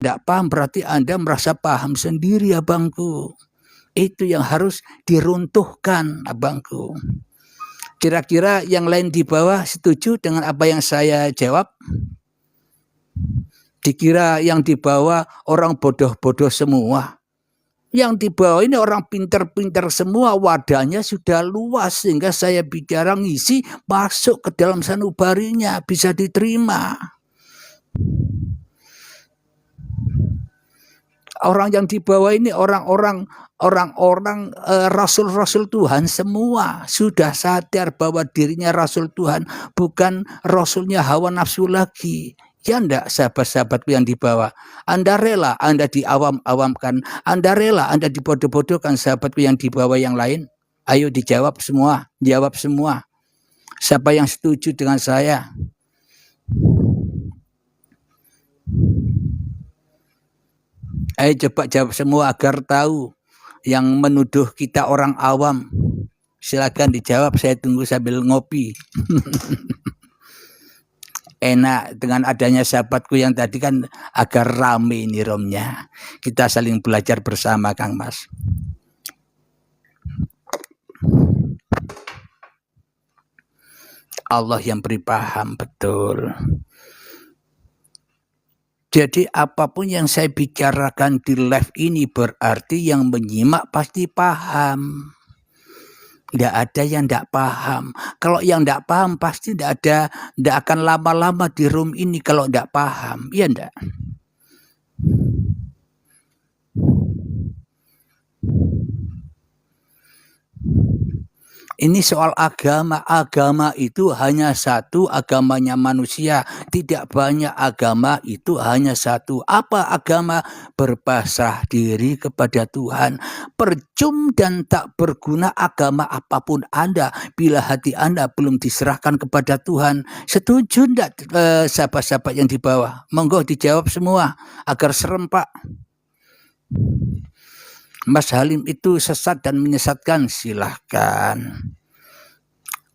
Tidak paham berarti Anda merasa paham sendiri, abangku. Itu yang harus diruntuhkan, abangku. Kira-kira yang lain di bawah setuju dengan apa yang saya jawab? Dikira yang di bawah orang bodoh-bodoh semua. Yang di bawah ini orang pintar-pintar semua, wadahnya sudah luas sehingga saya bicara ngisi masuk ke dalam sanubarinya, bisa diterima. Orang yang di bawah ini orang-orang rasul-rasul Tuhan semua sudah sadar bahwa dirinya rasul Tuhan, bukan rasulnya hawa nafsu lagi. Ya enggak, sahabat-sahabatku yang di bawah. Anda rela Anda diawam-awamkan, Anda rela Anda dibodoh-bodohkan, sahabatku yang di bawah yang lain? Ayo dijawab semua, jawab semua. Siapa yang setuju dengan saya? Ayo coba jawab semua agar tahu. Yang menuduh kita orang awam, silakan dijawab, saya tunggu sambil ngopi. Enak dengan adanya sahabatku yang tadi kan agak rame ini roomnya. Kita saling belajar bersama, Kang Mas. Allah yang beri paham, betul. Jadi apapun yang saya bicarakan di live ini berarti yang menyimak pasti paham. Tidak ada yang tidak paham. Kalau yang tidak paham pasti tidak akan lama-lama di room ini kalau tidak paham. Iya enggak? Ini soal agama. Agama itu hanya satu, agamanya manusia. Tidak banyak agama, itu hanya satu. Apa agama? Berpasrah diri kepada Tuhan. Percuma dan tak berguna agama apapun Anda bila hati Anda belum diserahkan kepada Tuhan. Setuju enggak sahabat-sahabat yang di bawah? Monggo dijawab semua agar serempak. Mas Halim itu sesat dan menyesatkan, silahkan.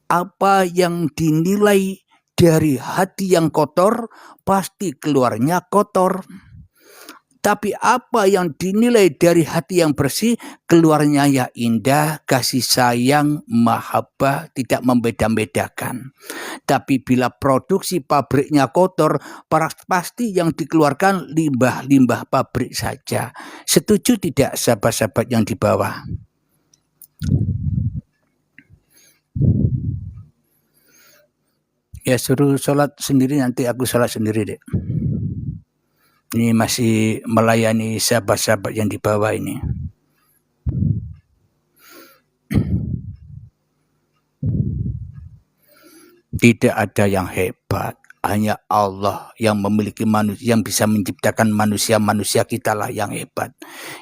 Apa yang dinilai dari hati yang kotor, pasti keluarnya kotor. Tapi apa yang dinilai dari hati yang bersih, keluarnya ya indah, kasih sayang, mahabbah, tidak membeda-bedakan. Tapi bila produksi pabriknya kotor, pasti yang dikeluarkan limbah-limbah pabrik saja. Setuju tidak sahabat-sahabat yang di bawah? Ya suruh sholat sendiri, nanti aku sholat sendiri deh. Ini masih melayani sahabat-sahabat yang di bawah ini. Tidak ada yang hebat, hanya Allah yang memiliki manusia, yang bisa menciptakan manusia kita lah yang hebat.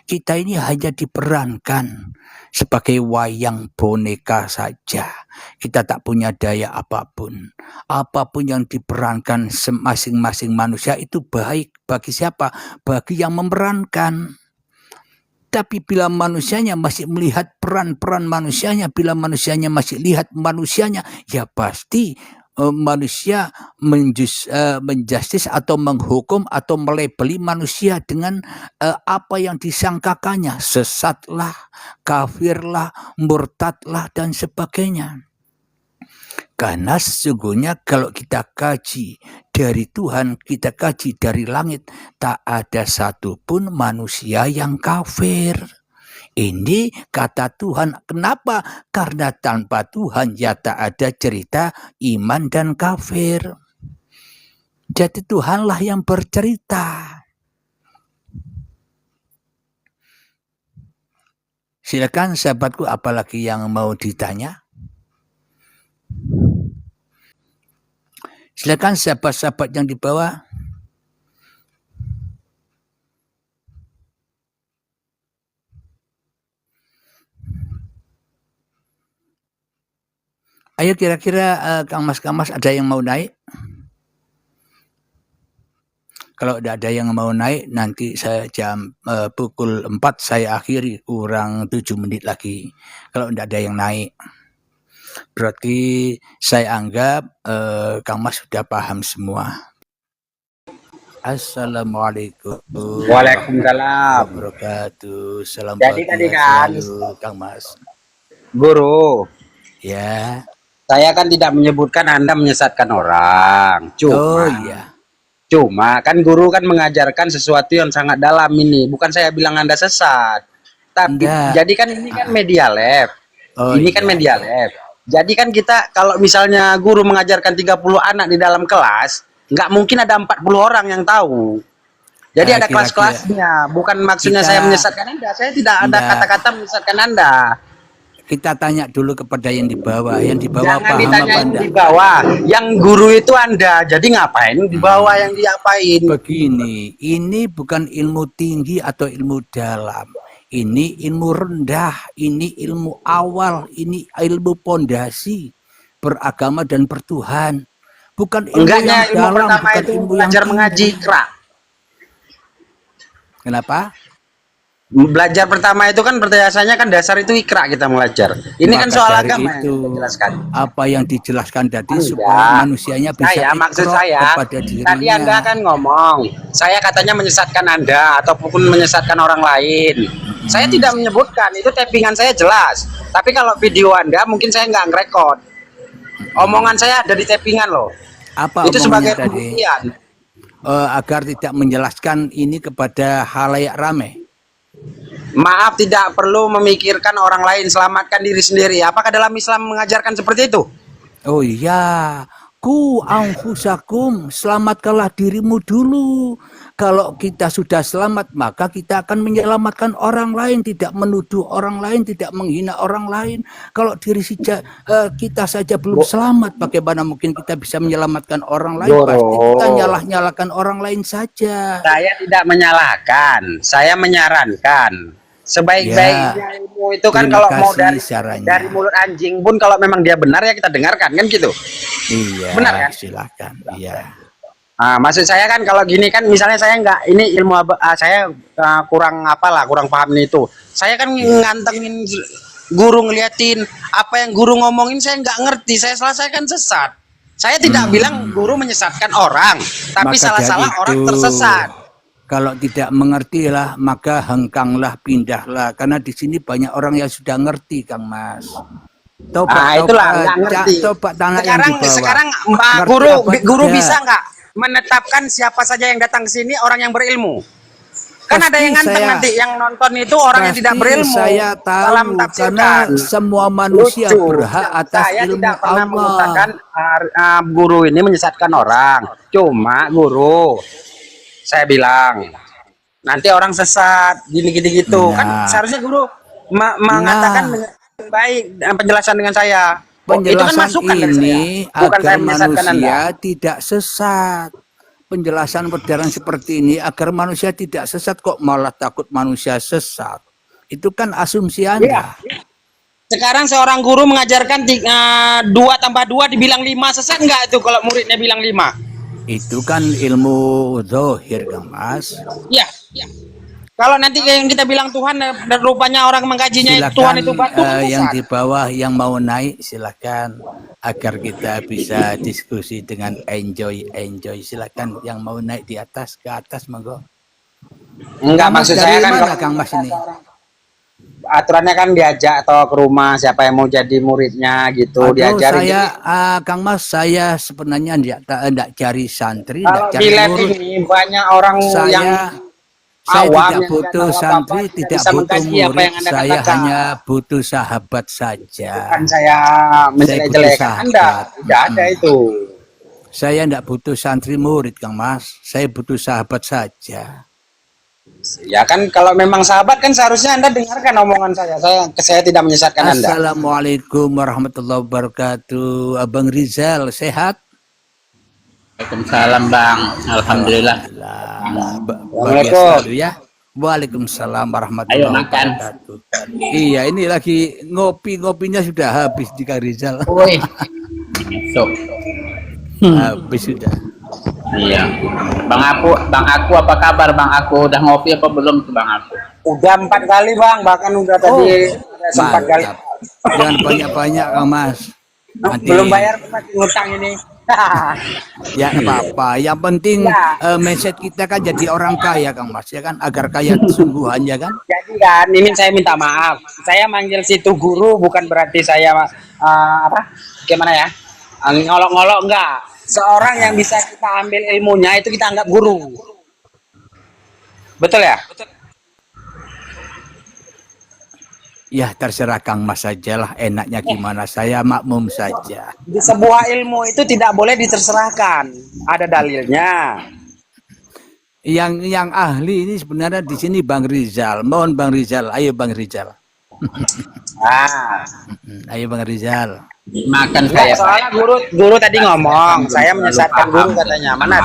Kita ini hanya diperankan sebagai wayang boneka saja. Kita tak punya daya apapun. Apapun yang diperankan masing-masing manusia itu baik bagi siapa? Bagi yang memerankan. Tapi bila manusianya masih melihat peran-peran manusianya, bila manusianya masih lihat manusianya, ya pasti manusia menjustis atau menghukum atau melebeli manusia dengan apa yang disangkakannya, sesatlah, kafirlah, murtadlah dan sebagainya. Karena sesungguhnya kalau kita kaji dari Tuhan, kita kaji dari langit, tak ada satupun manusia yang kafir. Ini kata Tuhan. Kenapa? Karena tanpa Tuhan ya tak ada cerita iman dan kafir. Jadi Tuhanlah yang bercerita. Silakan sahabatku, apalagi yang mau ditanya? Silakan sahabat-sahabat yang di bawah. Ayo kira-kira Kang Mas ada yang mau naik? Kalau tidak ada yang mau naik, nanti saya jam pukul 4 saya akhiri, kurang 7 menit lagi. Kalau tidak ada yang naik, berarti saya anggap Kang Mas sudah paham semua. Assalamualaikum warahmatullahi Waalaikumsalam. wabarakatuh. Salam Jadi tadi bahagia kan, selalu, Kang Mas. guru, Ya. saya kan tidak menyebutkan Anda menyesatkan orang. Oh Cuma, iya. cuma kan guru kan mengajarkan sesuatu yang sangat dalam ini. Bukan saya bilang Anda sesat. Tapi Enggak. jadi kan ini kan media lab. Oh Ini kan iya, media iya. lab. Jadi kan kita kalau misalnya guru mengajarkan 30 anak di dalam kelas, nggak mungkin ada 40 orang yang tahu. Jadi ada Kira-kira kelas-kelasnya. Bukan maksudnya saya kita menyesatkan Anda. Saya tidak ada enggak, kata-kata menyesatkan Anda. kita tanya dulu kepada yang di bawah. Yang di bawah Jangan paham ditanya apa yang enggak? di bawah. Yang guru itu Anda. Jadi ngapain di bawah yang diapain? Begini, ini bukan ilmu tinggi atau ilmu dalam. Ini ilmu rendah, ini ilmu awal, ini ilmu pondasi beragama dan bertuhan. Bukan ilmu yang Enggaknya ilmu dalam, pertama bukan itu ilmu yang belajar mengaji tinggi. ikra. Kenapa? Belajar pertama itu kan biasanya kan dasar itu ikra kita belajar. Ini kan Maka soal dari agama yang itu, kita jelaskan. apa yang dijelaskan tadi supaya Enggak. manusianya bisa Maksud ikro saya, kepada tadi Anda dirinya. kan ngomong, saya katanya menyesatkan Anda ataupun menyesatkan orang lain. Saya Mm-mm. tidak menyebutkan, itu tappingan saya jelas. Tapi kalau video Anda mungkin saya nggak ngerekord. Omongan saya ada di tappingan loh. Apa Itu omongannya sebagai tadi? pembuktian. Agar tidak menjelaskan ini kepada halayak ramai. Maaf, tidak perlu memikirkan orang lain, selamatkan diri sendiri. Apakah dalam Islam mengajarkan seperti itu? Oh iya, ku anfusakum, selamatkanlah dirimu dulu. Kalau kita sudah selamat, maka kita akan menyelamatkan orang lain, tidak menuduh orang lain, tidak menghina orang lain. Kalau kita saja belum Bu- selamat, bagaimana mungkin kita bisa menyelamatkan orang lain? Pasti kita Guru, nyalah-nyalahkan orang lain saja. saya tidak menyalahkan, saya menyarankan. Ya, Sebaik-baiknya ilmu itu kan terima kalau mau kasih dari sarannya. mulut anjing pun kalau memang dia benar ya kita dengarkan kan gitu. Benar Iya, kan? silakan. Iya. Maksud saya kan kalau gini kan misalnya saya nggak ini ilmu saya kurang apalah kurang paham ini itu. Saya kan Iya. ngantengin guru ngeliatin apa yang guru ngomongin saya nggak ngerti. Saya selesaikan sesat. Saya tidak bilang Hmm. guru menyesatkan orang, tapi Maka dari salah-salah orang itu, tersesat. kalau tidak mengertilah, maka hengkanglah, pindahlah. Karena di sini banyak orang yang sudah ngerti, Kang Mas. Itulah nggak ngerti. Coba tanah yang di Sekarang bawah. sekarang Mbak Ngerti guru apa guru tidak? bisa nggak menetapkan siapa saja yang datang ke sini orang yang berilmu? Kan ada yang nganteng nanti yang nonton itu orang yang tidak Pasti berilmu. saya Salam tahu, karena tafsirkan. semua manusia Lucu. berhak atas Saya ilmu tidak pernah mengatakan Allah. guru ini menyesatkan orang. Cuma guru, saya bilang nanti orang sesat gini-gini gitu. Kan Nah, seharusnya guru mengatakan nah, dengan baik penjelasan dengan saya. Oh, itu kan penjelasan masukan dari saya. ini Bukan agar saya menyesatkan Anda. manusia tidak sesat. Penjelasan modern seperti ini agar manusia tidak sesat, kok malah takut manusia sesat. Itu kan asumsi Iya. Anda. Sekarang seorang guru mengajarkan 2 tambah 2 dibilang 5 sesat nggak itu kalau muridnya bilang 5? Itu kan ilmu zahir, Kang Mas. Iya. Kalau nanti yang kita bilang Tuhan dan rupanya orang mengkajinya Tuhan Silakan itu batu kan yang sesat. di bawah yang mau naik, silakan agar kita bisa diskusi dengan enjoy. Silakan yang mau naik di atas, ke atas, monggo. Enggak, Kang Mas maksud dari saya kan mana, kalau Kang Mas ini? aturannya kan diajak atau ke rumah siapa yang mau jadi muridnya gitu Aduh, diajarin. Jadi Kang Mas, saya sebenarnya tidak cari santri, tidak kalau di cari lab murid. ini banyak orang yang Saya awam tidak yang tidak butuh tahu apa-apa santri, tidak tidak bisa butuh mengkaji apa murid. yang Anda Saya katakan. hanya butuh sahabat saja. Bukan saya Saya butuh menjelek-jelekan Anda, sahabat. tidak ada itu. Saya tidak butuh santri murid, Kang Mas. Saya butuh sahabat saja. Ya kan kalau memang sahabat kan seharusnya Anda dengarkan omongan saya. Saya tidak menyesatkan Anda. Assalamualaikum warahmatullahi wabarakatuh. Abang Rizal, sehat? Waalaikumsalam Bang, Alhamdulillah. Bahagia selalu ya. Waalaikumsalam Ayo warahmatullahi makan. wabarakatuh. Iya, ini lagi ngopinya sudah habis di Kang Rizal. Woi, masuk. Habis sudah. Iya. Bang Aku apa kabar Bang Aku? Udah ngopi apa belum tuh Bang Aku? Udah 4 kali Bang, bahkan udah tadi sempat kali. Mantap. Jangan banyak-banyak, Kang Mas. Nanti Belum bayar masih ngutang ini. Ya apa-apa. Yang penting Ya, mindset kita kan jadi orang kaya Kang Mas ya kan, agar kaya sungguhan ya kan. jadi kan ini saya minta maaf. Saya manggil situ guru bukan berarti saya apa? Gimana ya? Ngolok-ngolok enggak. Seorang yang bisa kita ambil ilmunya itu kita anggap guru. Betul ya? Ya terserah Kang Mas saja lah, enaknya gimana, saya makmum saja. Di sebuah ilmu itu tidak boleh diterserahkan. Ada dalilnya. Yang ahli ini sebenarnya di sini Bang Rizal. Mohon Bang Rizal, ayo Bang Rizal. Ah, Ayo Bang Rizal. Makan enggak, saya soalnya guru tadi ngomong, saya menyesatkan guru katanya. Mana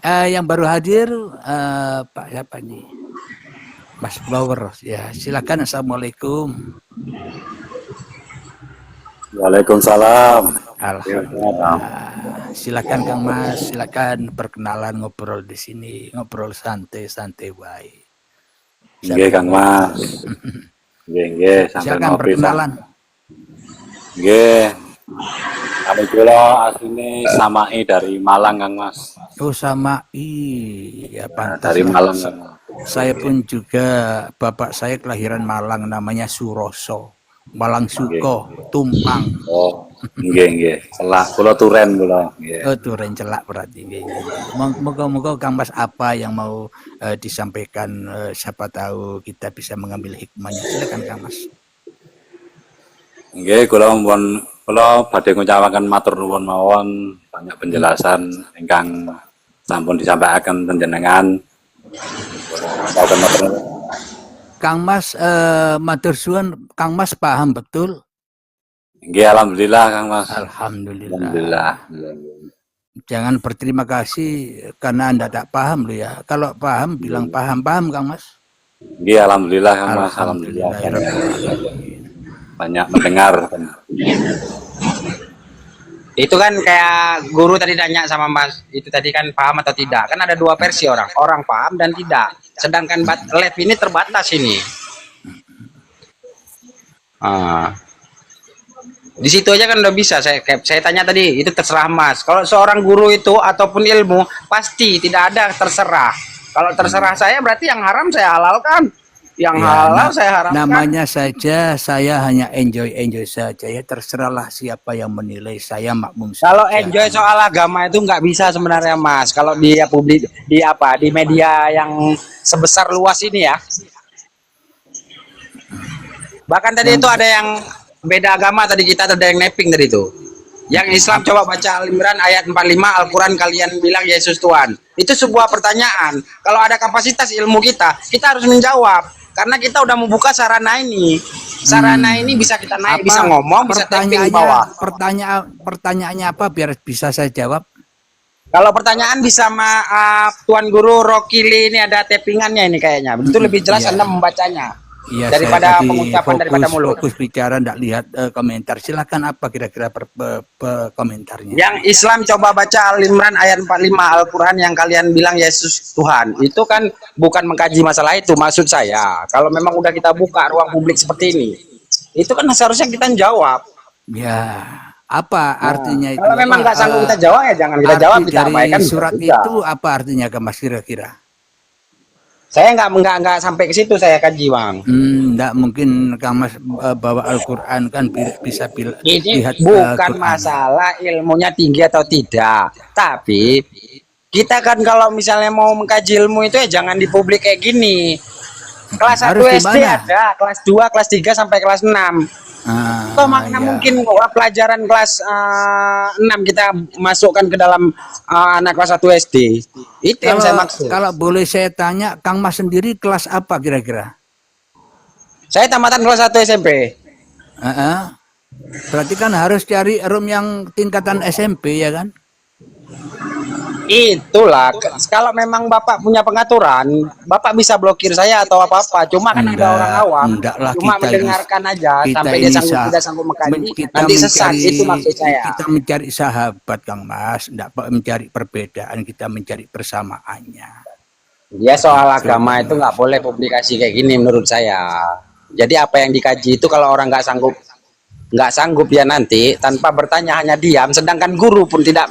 ada? Yang baru hadir Pak siapa nih? Mas Blower. Ya, silakan. Assalamualaikum. Waalaikumsalam. Alhamdulillah. Silakan Kang Mas, silakan perkenalan, ngobrol di sini, ngobrol santai-santai baik. Nggih Kang Mas. Nggih, sambil Silakan ngopi. perkenalan. Nggih. Kami kula asline Samai dari Malang Kang Mas. Oh sama iya pantas Dari lah. Malang Kang Mas. Saya pun juga, bapak saya kelahiran Malang, namanya Suroso, Malang Suko, Tumpang. Oh, nggih. Salah kula turen kula. Nggih. Oh turen celak berarti. Moga-moga Kang Mas apa yang mau disampaikan, siapa tahu kita bisa mengambil hikmahnya. Silakan Kang Mas. Nggih, kula badhe ngucapaken matur nuwun mawon banyak penjelasan ingkang sampun disampaikan panjenengan. Kang Mas matur suwun, Kang Mas paham betul? Nggih, alhamdulillah Kang Mas. Alhamdulillah. Alhamdulillah. Jangan berterima kasih karena Anda tak paham loh ya. Kalau paham bilang paham Kang Mas. Nggih, alhamdulillah Kang Mas. Alhamdulillah. Banyak mendengar. Itu kan kayak guru tadi nanya sama Mas, itu tadi kan paham atau tidak? Kan ada dua versi orang paham dan tidak. Sedangkan live ini terbatas ini. Di situ aja kan udah bisa. Saya tanya tadi, itu terserah Mas. Kalau seorang guru itu ataupun ilmu pasti tidak ada terserah. Kalau terserah saya berarti yang haram saya halalkan. Yang halal saya haramkan. Namanya saja saya hanya enjoy saja ya, terserahlah siapa yang menilai, saya makmum saja. Kalau enjoy soal agama itu nggak bisa sebenarnya Mas. Kalau dia publik di media yang sebesar luas ini ya. Bahkan tadi itu ada yang beda agama tadi, kita ada yang napping tadi itu. Yang Islam coba baca Al-Imran ayat 45, Al-Quran kalian bilang Yesus Tuhan. Itu sebuah pertanyaan. Kalau ada kapasitas ilmu kita harus menjawab. Karena kita udah membuka sarana ini. Sarana ini bisa kita naik, bisa ngomong, bisa tapping di bawah. Pertanyaannya apa biar bisa saya jawab? Kalau pertanyaan bisa Tuan Guru Rokili, ini ada tappingannya ini kayaknya. Itu lebih jelas Anda membacanya. Iya, daripada pengucapan daripada mulut. Fokus bicara, tidak lihat komentar. Silakan apa kira-kira komentarnya. Yang Islam coba baca Al-Imran ayat 45, Al-Quran yang kalian bilang Yesus Tuhan. Itu kan bukan mengkaji masalah itu maksud saya. Kalau memang udah kita buka ruang publik seperti ini, itu kan seharusnya kita jawab. Ya, apa artinya itu? Kalau memang nggak sanggup kita jawab ya jangan kita jawab, kita dari abaikan. surat itu apa artinya Mas kira-kira? Saya nggak sampai ke situ saya kaji Bang. Nggak mungkin Kang Mas bawa Al-Quran kan bisa ini lihat bukan masalah ilmunya tinggi atau tidak, tapi kita kan kalau misalnya mau mengkaji ilmu itu ya jangan di publik kayak gini. Kelas 1 SD ada, kelas 2, kelas 3 sampai kelas 6. Atau makna mungkin pelajaran kelas 6 kita masukkan ke dalam anak kelas 1 SD. Itu yang saya maksud. Kalau boleh saya tanya, Kang Mas sendiri kelas apa kira-kira? Saya tamatan kelas 1 SMP. Berarti kan harus cari room yang tingkatan SMP ya kan? Itulah, kalau memang Bapak punya pengaturan, Bapak bisa blokir saya atau apa-apa. Cuma kan ada orang awam, cuma mendengarkan aja sampai dia tidak sanggup mengkaji, nanti sesat. Itu maksud saya. Kita mencari sahabat Kang Mas, tidak mencari perbedaan, kita mencari persamaannya. Ya soal agama itu nggak boleh publikasi kayak gini menurut saya. Jadi apa yang dikaji itu kalau orang nggak sanggup nggak sanggup dia nanti tanpa bertanya hanya diam, sedangkan guru pun tidak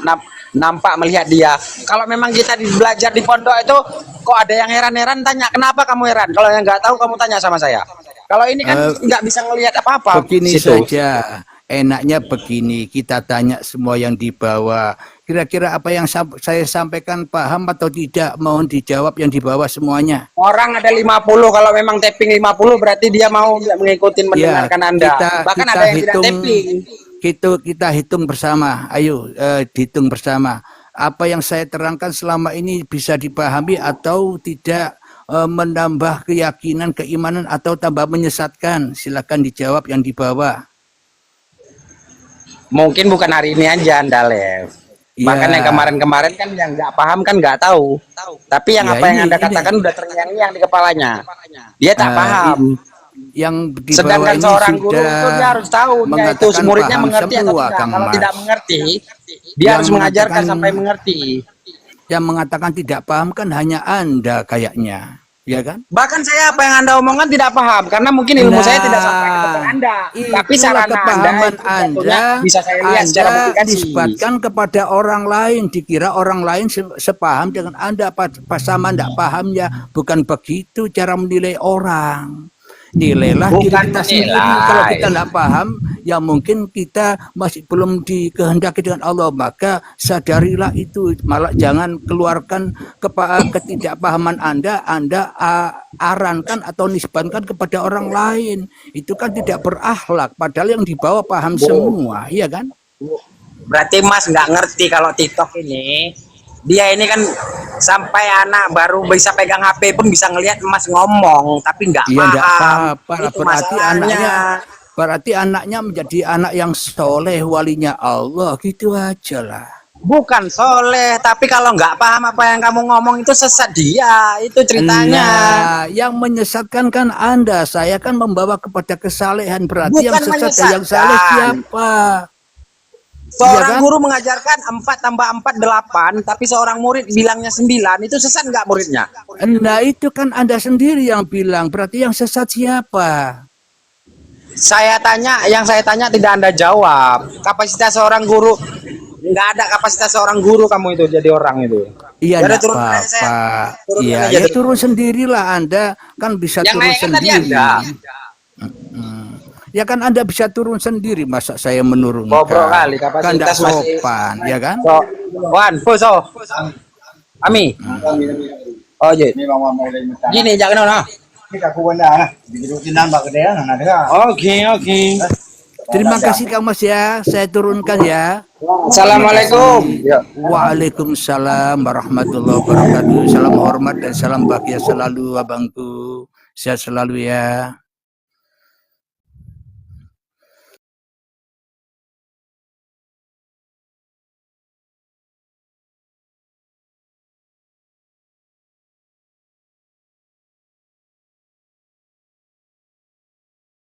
nampak melihat dia. Kalau memang kita belajar di pondok itu kok ada yang heran-heran, tanya kenapa kamu heran, kalau yang nggak tahu kamu tanya sama saya. Kalau ini kan nggak bisa ngelihat apa-apa. Begini Situ. saja, enaknya begini, kita tanya semua yang di bawah. Kira-kira apa yang saya sampaikan paham atau tidak? Mohon dijawab yang di bawah semuanya. Orang ada 50, kalau memang tapping 50 berarti dia mau mengikuti mendengarkan Anda. Bahkan ada yang tidak tapping. Kita hitung bersama. Ayo dihitung bersama. Apa yang saya terangkan selama ini bisa dipahami atau tidak, menambah keyakinan, keimanan atau tambah menyesatkan? Silakan dijawab yang di bawah. Mungkin bukan hari ini aja Anda Lev. Bahkan yang kemarin-kemarin kan yang nggak paham kan nggak tahu. Tapi yang apa yang Anda katakan udah terngiang-ngiang di kepalanya. Dia tak paham. Yang di bawah sedangkan ini seorang guru sudah itu dia harus tahu dia itu muridnya mengerti atau tidak. Kalau tidak mengerti, dia harus mengajarkan sampai mengerti. Yang mengatakan tidak paham kan hanya Anda kayaknya, ya kan? Bahkan saya apa yang Anda omongkan tidak paham karena mungkin ilmu saya tidak sampai ke depan Anda. Tapi sarana kepahaman Anda bisa saya lihat secara publikasi. Disebutkan kepada orang lain, dikira orang lain sepaham dengan Anda, pas sama tidak pahamnya. Bukan begitu cara menilai orang. Nilailah diri kita sendiri. Kalau kita tidak paham, ya mungkin kita masih belum dikehendaki dengan Allah, maka sadarilah itu. Malah jangan keluarkan ketidakpahaman Anda arankan atau nisbankan kepada orang lain. Itu kan tidak berakhlak, padahal yang dibawa paham semua, iya kan? Berarti Mas nggak ngerti kalau TikTok ini, dia ini kan sampai anak baru bisa pegang HP pun bisa ngelihat Mas ngomong, tapi nggak paham. Iya, apa-apa. Itu berarti anaknya menjadi anak yang soleh, walinya Allah, gitu aja lah. Bukan soleh, tapi kalau nggak paham apa yang kamu ngomong itu sesat dia, itu ceritanya. Nah, yang menyesatkan kan Anda, saya kan membawa kepada kesalehan, berarti bukan yang sesat dan yang saleh siapa? Seorang guru mengajarkan 4 tambah 4 8, tapi seorang murid bilangnya 9, itu sesat nggak muridnya? Nah, itu kan Anda sendiri yang bilang, berarti yang sesat siapa? Yang saya tanya tidak Anda jawab. Kapasitas seorang guru, nggak ada kapasitas seorang guru kamu itu jadi orang itu. Iya, enggak apa-apa. Iya, ya turun sendirilah Anda, kan bisa yang turun sendiri. Ya kan Anda bisa turun sendiri, masa saya menurunkan? Bobrok kali kapasitas kan sopan, ya kan? Ami. Oh, jadi. Gini jangan nah. Oke. Terima kasih Kang Mas ya, saya turunkan ya. Assalamualaikum. Waalaikumsalam warahmatullahi wabarakatuh. Salam hormat dan salam bahagia selalu abangku. Sehat selalu ya.